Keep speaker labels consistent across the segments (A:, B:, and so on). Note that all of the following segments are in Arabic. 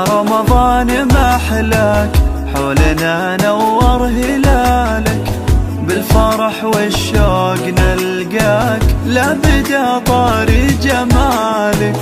A: رمضان محلاك، حولنا نور هلالك، بالفرح والشوق نلقاك، لابد طاري جمالك.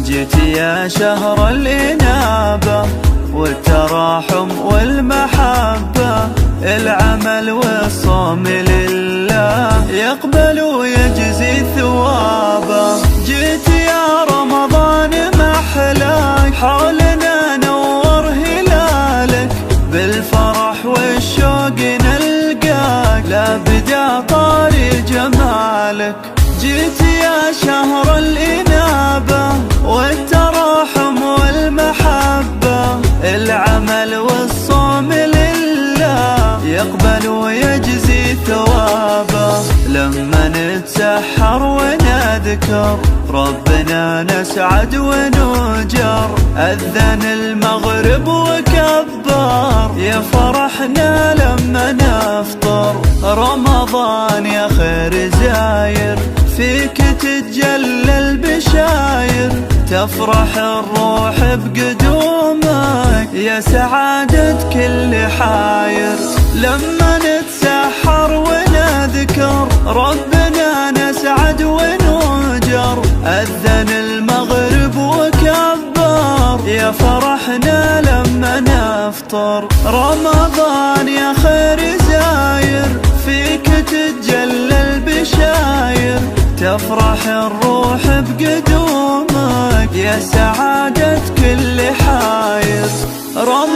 A: جيت يا شهر الإنابة والتراحم والمحبة، العمل والصوم لله يقبل ويجزي ثوابه. جيت يا رمضان محلاك، حولنا نور هلالك، بالفرح والشوق نلقاك، لابد طاري جمالك. جيت يا شهر الإنابة والتراحم والمحبة، العمل والصوم لله يقبل ويجزي ثوابه. لما نتسحر ونذكر ربنا نسعد ونجر، أذن المغرب وكبر، يا فرحنا لما نفطر. رمضان يا خير زاير، فيك تتجلى البشاير، تفرح الروح بقدومك، يا سعادة كل حاير. لما نتسحر ونذكر ربنا نسعد ونجر، أذن المغرب وكبر، يا فرحنا لما نفطر. رمضان يا خير زاير، فيك تتجلى البشاير، تفرح الروح بقدومك، يا سعادة كل حاير. رمضان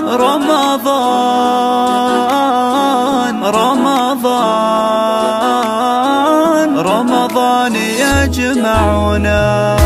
A: رمضان رمضان رمضان يجمعنا.